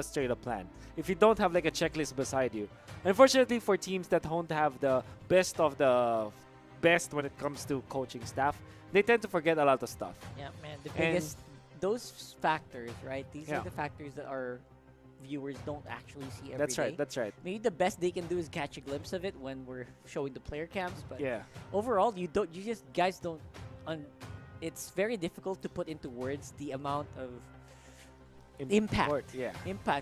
frustrate a plan if you don't have like a checklist beside you. Unfortunately, for teams that don't have the best of the best when it comes to coaching staff, they tend to forget a lot of stuff. Yeah, man. The biggest, those factors, right? These are the factors that our viewers don't actually see every day. That's right. Maybe the best they can do is catch a glimpse of it when we're showing the player cams, but Yeah. overall, you just guys don't. It's very difficult to put into words the amount of impact,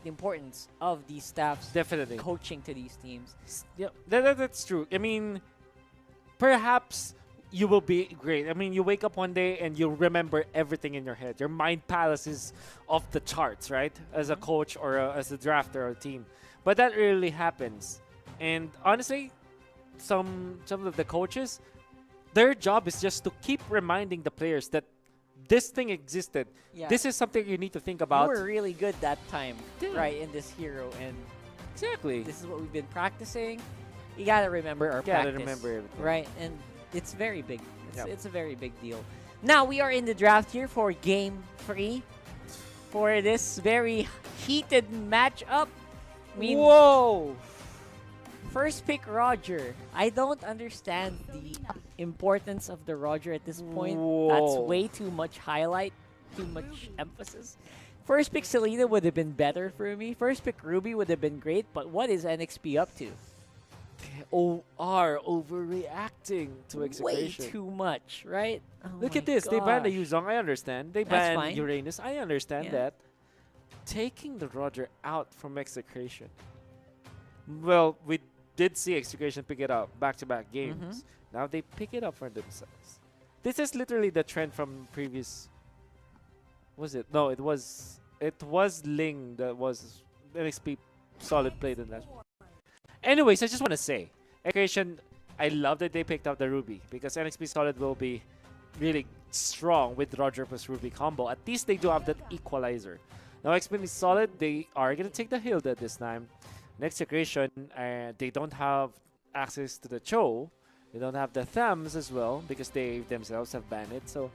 importance of these staffs Definitely coaching to these teams. Yeah, that's true. I mean, perhaps you will be great. I mean, you wake up one day and you remember everything in your head. Your mind palace is off the charts, right? As a coach or as a drafter or a team. But that rarely happens. And honestly, some of the coaches, their job is just to keep reminding the players that this thing existed. Yeah. This is something you need to think about. We were really good that time, right, in this hero, and exactly. this is what we've been practicing. You gotta remember our practice. Remember everything. Right, and it's very big. It's a very big deal. Now we are in the draft here for Game 3 for this very heated matchup. I mean, whoa! First pick Roger. I don't understand the importance of the Roger at this point. Whoa. That's way too much highlight, too much emphasis. First pick Selena would have been better for me. First pick Ruby would have been great, but what is NXP up to? They are overreacting to Execration. Way too much, right? Oh Look my at this. They banned the gosh. Yuzong. I understand. They That's banned fine. Uranus. I understand Yeah. that. Taking the Roger out from Execration. Well, we did see Execration pick it up back-to-back games. Now they pick it up for themselves. This is literally the trend from previous. Was it? No, it was Ling that was NXP solid played in that. Anyways, I just want to say, Execration, I love that they picked up the Ruby because NXP Solid will be really strong with Roger plus Ruby combo. At least they do have that equalizer. Now, NXP Solid, they are going to take the Hilda this time. Next Execration, they don't have access to the Cho. They don't have the Thems as well because they themselves have banned it. So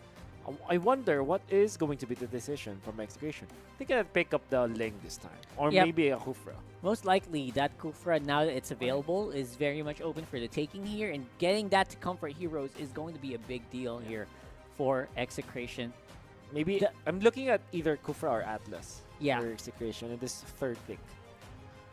I wonder what is going to be the decision from Execration. They're going to pick up the Ling this time. Or maybe a Hufra. Most likely, that Kufra, now that it's available, is very much open for the taking here. And getting that to Comfort Heroes is going to be a big deal here for Execration. Maybe I'm looking at either Kufra or Atlas for Execration in this third pick.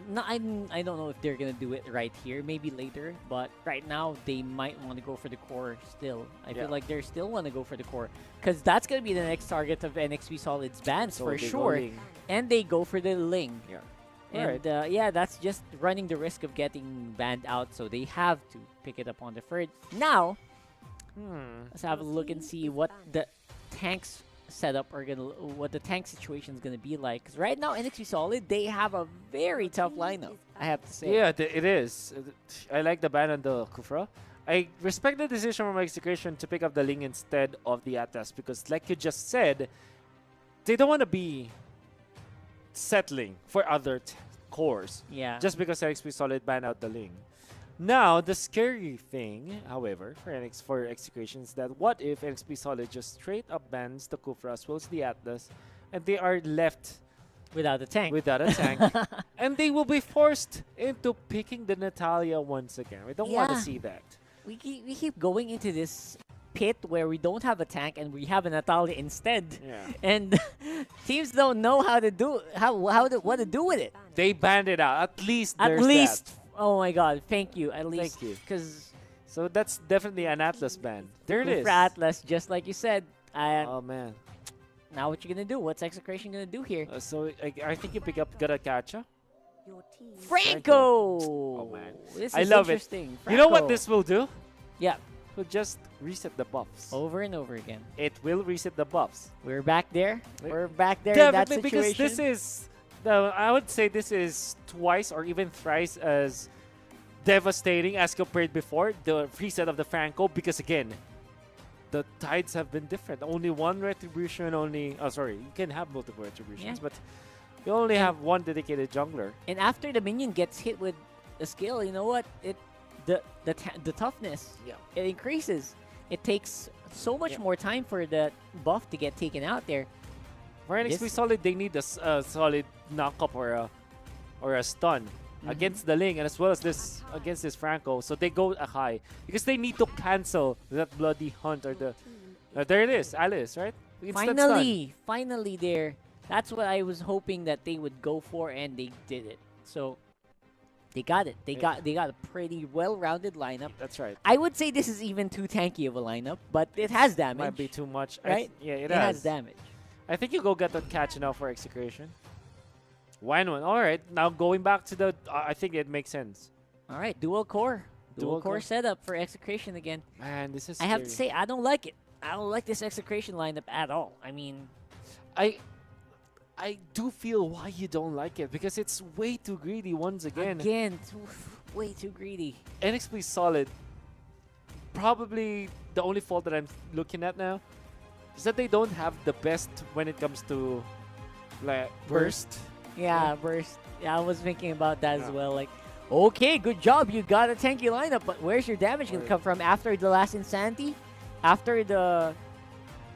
No, I don't know if they're going to do it right here. Maybe later. But right now, they might want to go for the core still. I feel like they still want to go for the core. Because that's going to be the next target of NXP Solid's bans for sure. And they go for the Ling. Yeah. And yeah, that's just running the risk of getting banned out. So they have to pick it up on the third. Now, let's have a look and see what the tanks setup are what the tank situation is gonna be like. Because right now, NXT Solid, they have a very tough lineup, I have to say. Yeah, it is. I like the ban on the Kufra. I respect the decision from Execration to pick up the Ling instead of the Atlas because, like you just said, they don't want to be settling for other cores. Yeah. Just because NXP Solid banned out the Ling. Now, the scary thing, however, for Execration is that what if NXP Solid just straight up bans the Kufra as well as the Atlas, and they are left without a tank. And they will be forced into picking the Natalia once again. We don't want to see that. We keep going into this pit where we don't have a tank and we have a Natalia instead. Yeah. And teams don't know how to do what to do with it. They banned it out. At least that. Oh my god, thank you. At least. Thank you. Because so that's definitely an Atlas ban. There it is. For Atlas, just like you said. Oh man. Now what you gonna do? What's Execration gonna do here? So I think you pick up Garakacha. Franco! Oh man. This I is love it. Franco. You know what this will do? Yeah. It will just reset the buffs. Over and over again. It will reset the buffs. We're back there. We're back there Definitely, in that situation. because this is I would say this is twice or even thrice as devastating as compared before the reset of the Franco, because again, the tides have been different. Only one retribution, you can have multiple retributions, but you only have one dedicated jungler. And after the minion gets hit with a skill, you know what? The toughness, it increases. It takes so much more time for the buff to get taken out there. For NXP Solid, they need a solid knockup or a stun against the Ling, and as well as this against this Franco. So they go high because they need to cancel that bloody hunt or the. There it is, Alice, right? Instant Finally there. That's what I was hoping that they would go for, and they did it. So they got it. They got a pretty well-rounded lineup. That's right. I would say this is even too tanky of a lineup, but it has damage. Might be too much, right? Yeah, it has damage. I think you go get that catch now for Execration. Why not? All right, now going back to the, I think it makes sense. All right, dual core setup for Execration again. Man, this is. I have to say, I don't like it. I don't like this Execration lineup at all. I mean, I do feel why you don't like it, because it's way too greedy once again. Way too greedy. NXP Solid, probably the only fault that I'm looking at now is that they don't have the best when it comes to like burst. Yeah, burst. Yeah, I was thinking about that as well. Like, okay, good job. You got a tanky lineup, but where's your damage going to come from after the last Insanity? After the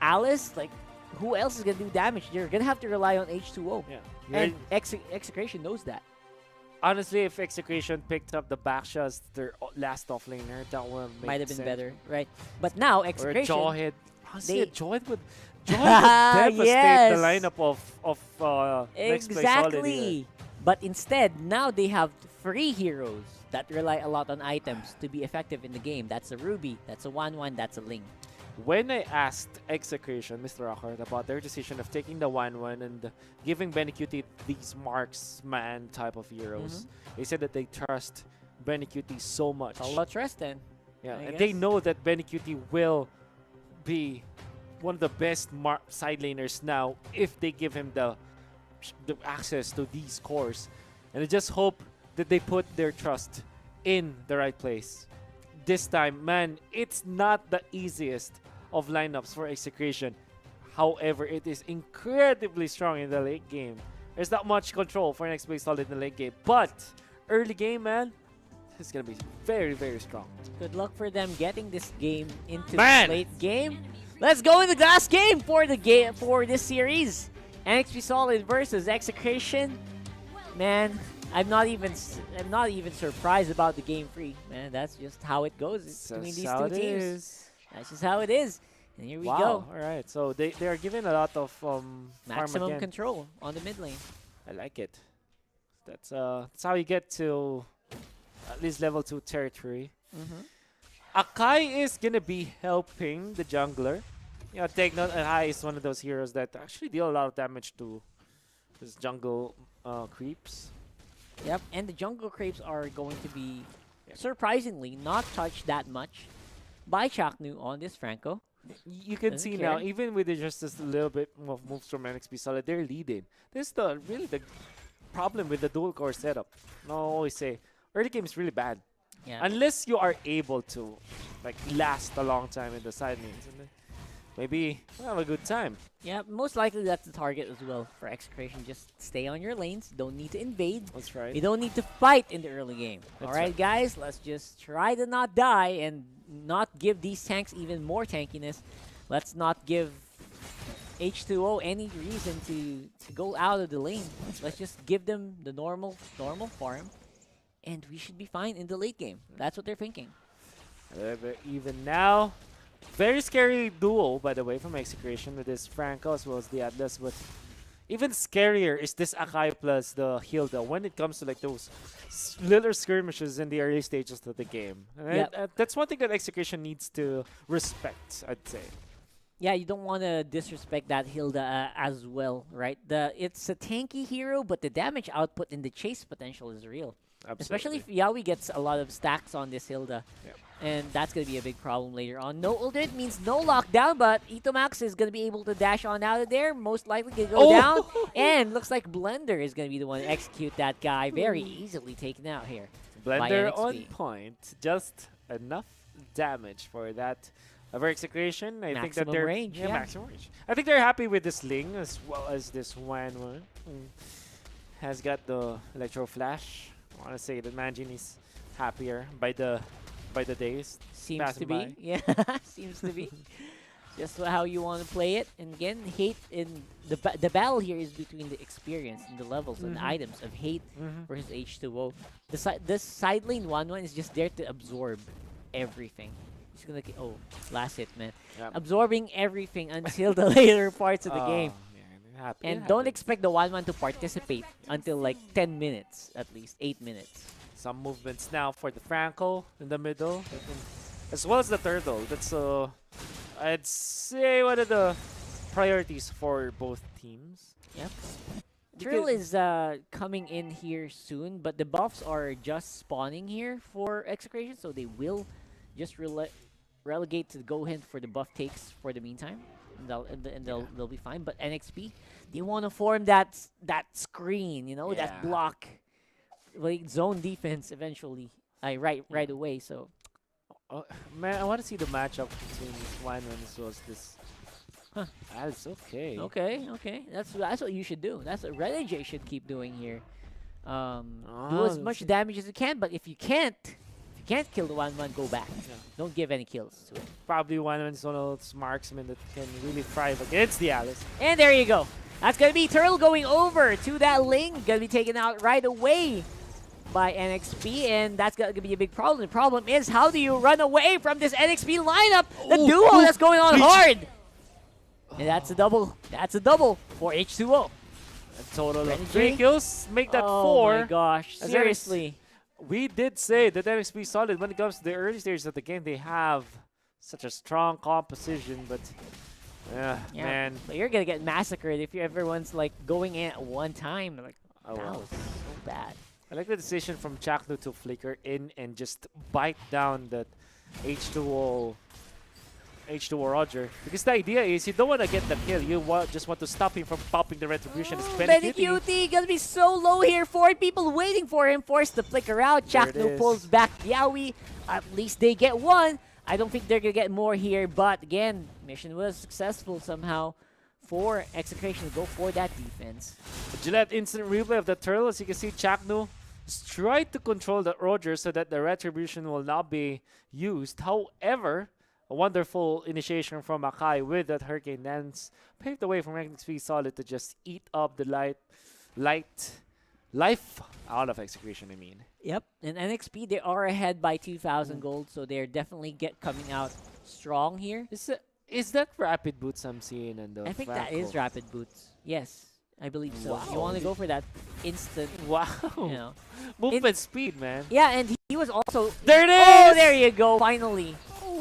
Alice? Like, who else is going to do damage? You're going to have to rely on H2O. Yeah. And Execration knows that. Honestly, if Execration picked up the Baksha as their last offlaner, that would might have been better, right? But now Execration, or a Jawhead. Honestly, a Jawhead would devastate the lineup of exactly. But instead, now they have 3 heroes that rely a lot on items to be effective in the game. That's a Ruby, that's a 1-1, that's a Ling. When I asked Execration, Mr. Rocker, about their decision of taking the 1-1 and giving Benecutie these marksman type of heroes, they said that they trust Benecutie so much. A lot of trust then. Yeah, and they know that Benecutie will be one of the best side laners now if they give him the access to these cores. And I just hope that they put their trust in the right place. This time, man, it's not the easiest of lineups for Execration. However, it is incredibly strong in the late game. There's not much control for NXP Solid in the late game, but early game, man, it's gonna be very, very strong. Good luck for them getting this game into the late game. Let's go in the last game for this series. NXP Solid versus Execration. Man, I'm not even surprised about the game 3. Man, that's just how it goes between these two teams. That's just how it is. And here we go. All right, so they are giving a lot of maximum control on the mid lane. I like it. That's how you get to at least level 2 territory. Akai is gonna be helping the jungler. You know, take note, Akai is one of those heroes that actually deal a lot of damage to his jungle creeps. Yep, and the jungle creeps are going to be surprisingly not touched that much by Chaknu on this Franco. You can see now, even with just a little bit of moves from NXP Solid, they're leading. This is really the problem with the dual core setup. I always say, early game is really bad. Yeah. Unless you are able to like last a long time in the side lanes. And then maybe we'll have a good time. Yeah, most likely that's the target as well for Execration. Just stay on your lanes. Don't need to invade. That's right. You don't need to fight in the early game. Alright, guys, let's just try to not die and not give these tanks even more tankiness. Let's not give H2O any reason to go out of the lane. Let's just give them the normal farm, and we should be fine in the late game. That's what they're thinking. Even now, very scary duo, by the way, from Execration with this Franco as well as the Atlas. But even scarier is this Akai plus the Hilda when it comes to like those little skirmishes in the early stages of the game. That's one thing that Execration needs to respect, I'd say. Yeah, you don't want to disrespect that Hilda as well, right? It's a tanky hero, but the damage output and the chase potential is real. Absolutely. Especially if Yaoi gets a lot of stacks on this Hilda. Yep. And that's going to be a big problem later on. No ultimate means no lockdown, but Itomax is going to be able to dash on out of there. Most likely going to go down. And looks like Blender is going to be the one to execute that guy. Very easily taken out here. Blender on point. Just enough damage for that. For Execration, I think that they're range, maximum range. I think they're happy with this Ling as well as this one. Has got the Electro Flash. I want to say that Manjin is happier by the days. Seems to be. Yeah, seems to be. just how you want to play it. And again, Hate in the battle here is between the experience and the levels and the items of Hate versus H2O. This side lane 1-1 is just there to absorb everything. He's gonna get, oh, last hit, man. Yep. Absorbing everything until the later parts of the game. Yeah, And don't expect the 1-1 to participate until like 10 minutes, at least 8 minutes. Some movements now for the Franco in the middle, as well as the Turtle. That's I'd say one of the priorities for both teams. Yep. Turtle is coming in here soon, but the buffs are just spawning here for Execration, so they will just relegate to the go hint for the buff takes for the meantime. And they'll be fine. But NXP, they want to form that screen, you know, that block, like zone defense eventually, right away. So, man, I want to see the matchup between Wineman as well as this. Huh. That's okay. Okay. That's what you should do. That's what Renegade should keep doing here. Do as much damage as you can, but if you can't kill the 1-1, go back. Yeah. Don't give any kills to it. Probably Wineman's one of those marksmen that can really thrive against the Alice. And there you go. That's going to be Turtle going over to that lane. Going to be taken out right away by NXP, and that's going to be a big problem. The problem is, how do you run away from this NXP lineup? The duo that's going on hard. And that's a double. That's a double for H2O. A total of 3 kills. Make that 4. Oh my gosh. Seriously. We did say that NXP solid when it comes to the early stages of the game. They have such a strong composition, but man. But you're going to get massacred if everyone's like going in at one time. Like, that was so bad. I like the decision from Chaknu to flicker in and just bite down that H2O Roger, because the idea is you don't want to get the kill, you just want to stop him from popping the retribution. Benny Cutie gonna be so low here. 4 people waiting for him, forced to flicker out. Chaknu pulls back Yowie. At least they get 1. I don't think they're gonna get more here, but again, mission was successful somehow for Execration to go for that defense. Gillette instant replay of the Turtle. As you can see, Chaknu tried to control the Roger so that the retribution will not be used. However, a wonderful initiation from Akai with that Hurricane Dance paved the way for NXP Solid to just eat up the life out of Execration, I mean. Yep, and NXP, they are ahead by 2,000 gold, so they're definitely coming out strong here. Is that Rapid Boots I'm seeing in the I think Franco? that is Rapid Boots. Yes, I believe so. Wow. You want to go for that instant, Wow. you know. Movement speed, man. Yeah, and he was also... There it is! Oh, there you go, finally.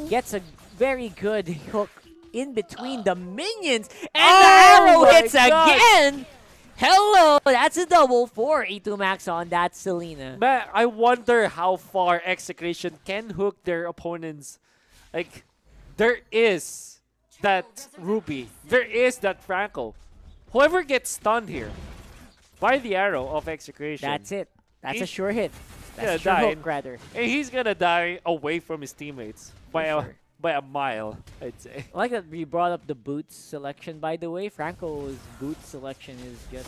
Gets a very good hook in between the minions, and the arrow hits again! Hello, that's a double for E2 Max on that Selena. Man, I wonder how far Execration can hook their opponents. Like, there is that Ruby. There is that Franco. Whoever gets stunned here by the arrow of Execration. That's it. That's a sure hit. That's gonna a sure die. hook, rather. And he's gonna die away from his teammates by a mile, I'd say. I like that we brought up the boots selection, by the way. Franco's boot selection is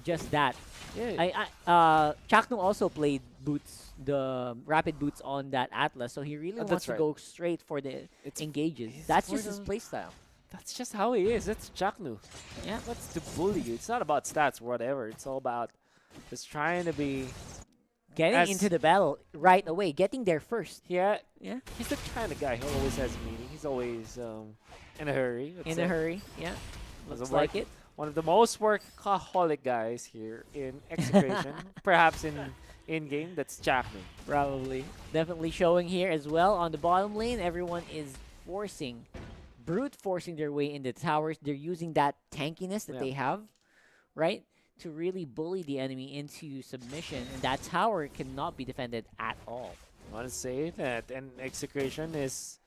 just that. Yeah. Chaknu also played boots, the rapid boots on that Atlas, so he really wants to go straight for the engages. That's just his playstyle. That's just how he is. That's Chaknu. Yeah. What's to bully you? It's not about stats or whatever. It's all about just trying to be... Getting into the battle right away, getting there first. Yeah. Yeah. He's the kind of guy who always has a meeting. He's always in a hurry. In a hurry, yeah. Looks like it. One of the most workaholic guys here in Execration. Perhaps in game, that's Chaknu. Probably. Definitely showing here as well on the bottom lane. Everyone is brute forcing their way into towers. They're using that tankiness that they have, right? To really bully the enemy into submission, and that tower cannot be defended at all. I want to say that, and Execration is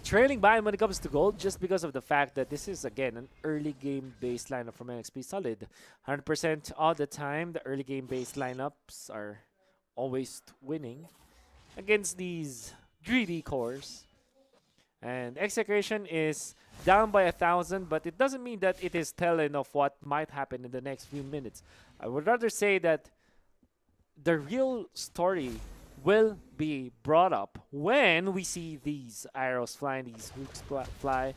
trailing by when it comes to gold just because of the fact that this is, again, an early game based lineup from NXP Solid. 100% all the time, the early game based lineups are always winning against these greedy cores. And Execration is down by 1,000, but it doesn't mean that it is telling of what might happen in the next few minutes. I would rather say that the real story will be brought up when we see these arrows flying, these hooks fly,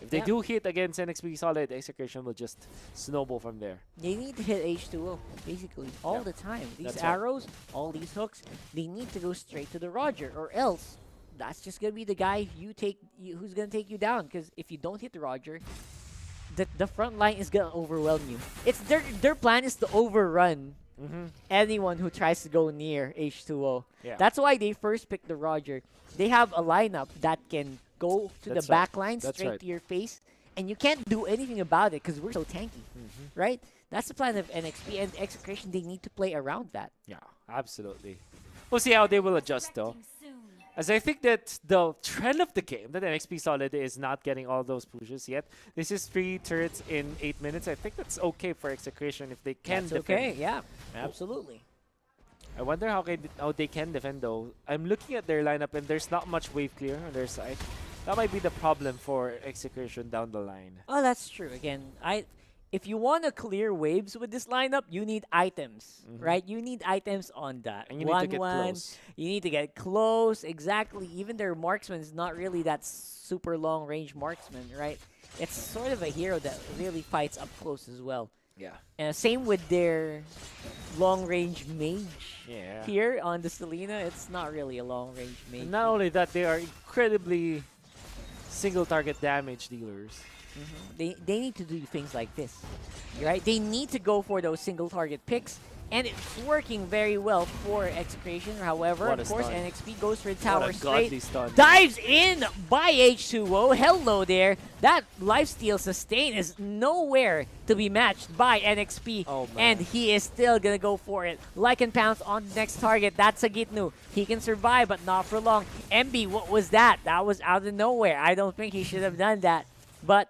If they do hit against NXP Solid, Execration will just snowball from there. They need to hit H2O, basically, all the time. These That's arrows, all these hooks, they need to go straight to the Roger, or else that's just going to be the guy who's going to take you down. Because if you don't hit the Roger, the front line is going to overwhelm you. It's their plan is to overrun anyone who tries to go near H2O. Yeah. That's why they first picked the Roger. They have a lineup that can go to the back line straight to your face, and you can't do anything about it because we're so tanky, right? That's the plan of NXP, and Execration, they need to play around that. Yeah, absolutely. We'll see how they will adjust, though. As I think that the trend of the game, that NXP Solid is not getting all those pushes yet. This is 3 turrets in 8 minutes. I think that's okay for Execration if they can defend. Okay, yeah, absolutely. I wonder how they can defend, though. I'm looking at their lineup, and there's not much wave clear on their side. That might be the problem for Execration down the line. Oh, that's true. Again, if you want to clear waves with this lineup, you need items, right? You need items on that. And you need to get close. You need to get close, exactly. Even their marksman is not really that super long-range marksman, right? It's sort of a hero that really fights up close as well. Yeah. And same with their long-range mage. Yeah. Here on the Selena, it's not really a long-range mage. And not only that, they are incredibly single-target damage dealers. They need to do things like this, right? They need to go for those single target picks, and it's working very well for Execration. However, of course, stun. NXP goes for the tower godly straight, stun. dives in by H2O. Hello there. That lifesteal sustain is nowhere to be matched by NXP, and he is still gonna go for it. Lycan pounce on the next target. That's a Gitnu. He can survive, but not for long. MB, what was that? That was out of nowhere. I don't think he should have done that, but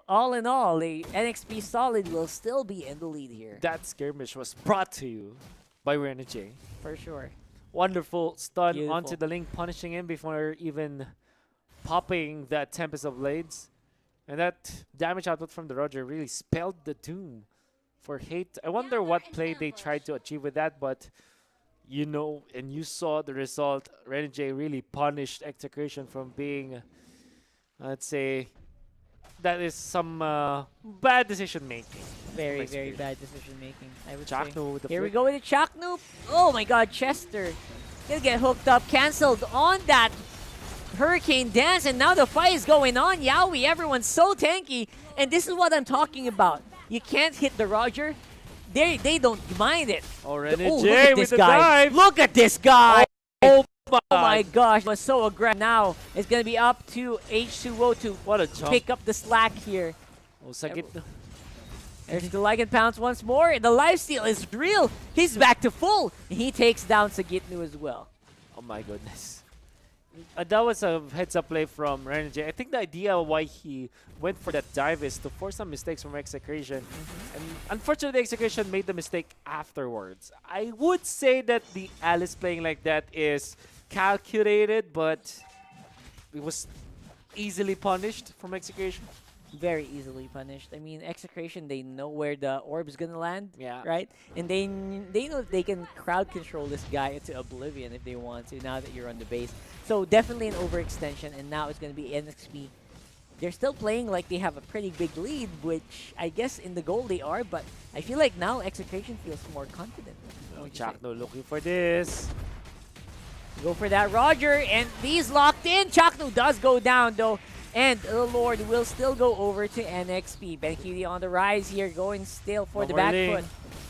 all in all, the NXP Solid will still be in the lead here. That skirmish was brought to you by Renegade. For sure. Wonderful stun Beautiful. onto the Link, punishing him before even popping that Tempest of Blades. And that damage output from the Roger really spelled the doom for Hate. I wonder what play they tried to achieve with that, but you know, and you saw the result. Renegade really punished Execration from being, let's say, that is some bad decision making. Very, very bad decision making, I would say. Chaknu with the Here we flick. go with the Chaknu. Oh my god, Chester. He'll get hooked up, cancelled on that Hurricane Dance, and now the fight is going on. Yowie, everyone's so tanky, and this is what I'm talking about. You can't hit the Roger. They don't mind it. Oh, Renegade look at with this the guy. dive. Look at this guy. Oh my gosh, was so aggressive. Now it's going to be up to H2O to What a jump. pick up the slack here. Oh, Sagit. There's the Lycan pounce once more. The lifesteal is real. He's back to full. He takes down Sagitnu as well. Oh my goodness. That was a heads-up play from Renegade. I think the idea why he went for that dive is to force some mistakes from Execration. And unfortunately, Execration made the mistake afterwards. I would say that the Alice playing like that is calculated, but it was easily punished from Execration. Very easily punished. I mean, Execration, they know where the orb is gonna land, Yeah. right? And they know they can crowd control this guy into oblivion if they want to, now that you're on the base. So definitely an overextension, and now it's gonna be NXP. They're still playing like they have a pretty big lead, which I guess in the goal they are, but I feel like now Execration feels more confident. Oh, Chakno looking for this. Go for that Roger, and he's locked in. Chakno does go down though. And the Lord will still go over to NXP. BenQD on the rise here, going still for the back foot.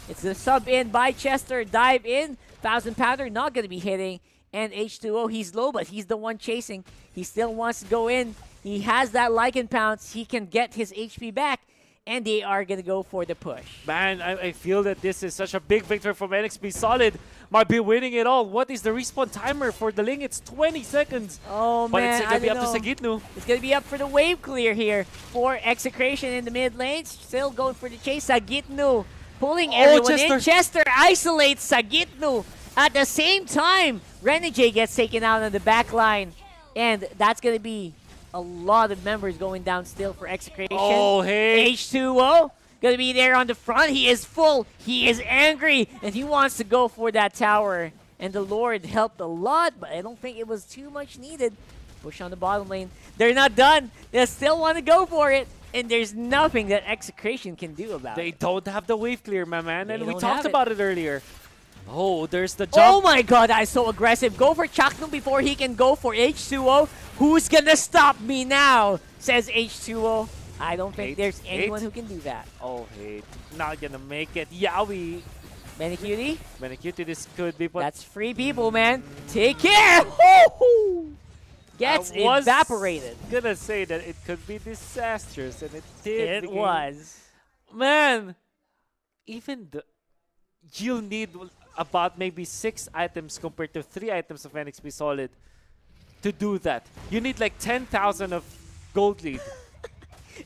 It's the sub in by Chester. Dive in. 1,000 pounder not going to be hitting. And H2O, he's low, but he's the one chasing. He still wants to go in. He has that Lycan pounce. He can get his HP back. And they are going to go for the push. Man, I feel that this is such a big victory from NXP Solid. Might be winning it all. What is the respawn timer for the Ling? It's 20 seconds. Oh, but man, it's going to be up to Sagitnu. It's going to be up for the wave clear here for Execration in the mid lane. Still going for the chase. Sagitnu pulling everyone in. Chester isolates Sagitnu. At the same time, Renegade gets taken out on the back line. And that's going to be a lot of members going down still for Execration. Oh, hey. H2O gonna be there on the front. He is full. He is angry. And he wants to go for that tower. And the Lord helped a lot, but I don't think it was too much needed. Push on the bottom lane. They're not done. They still want to go for it, and there's nothing that Execration can do about They it. don't have the wave clear, my man, They and we don't talked have it. about it earlier. Oh, there's the Oh jump. my god, that is so aggressive. Go for Chaknum before he can go for H2O. Who's gonna stop me now? Says H2O. I don't think Hate, there's anyone hate. who can do that. Oh, hate. Not gonna make it. Yowie. Benecutie, Benecutie, this could be. But that's free people, man. Take care. Hoo-hoo. Gets I was evaporated. Gonna say that it could be disastrous, and it did. It became- was. Man, even the you'll need about maybe 6 items compared to 3 items of NXP Solid to do that. You need like 10,000 of gold lead.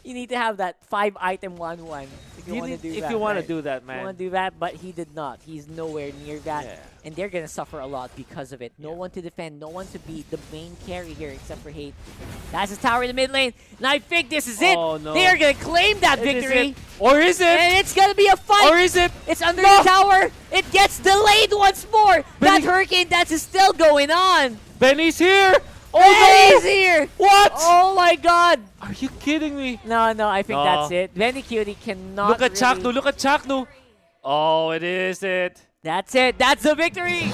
You need to have that 5-item 1-1 if you You want to need- do if that. you want right? to do that, You man. want to do that, but he did not. He's nowhere near that. Yeah. And they're going to suffer a lot because of it. No one to defend, no one to be the main carry here except for Hate. That's his tower in the mid lane. And I think this is it. Oh, no. They are going to claim that Is victory. it? Or is it? And it's going to be a fight. Or is it? It's under the tower. It gets delayed once more. That Benny- Hurricane Dance is still going on. Benny's here! Oh Benny's no! here. What? Oh my god. Are you kidding me? No, I think No. that's it. Benecutie cannot Look at really... Chaknu, look at Chaknu! Oh, it is it. That's it. That's the victory.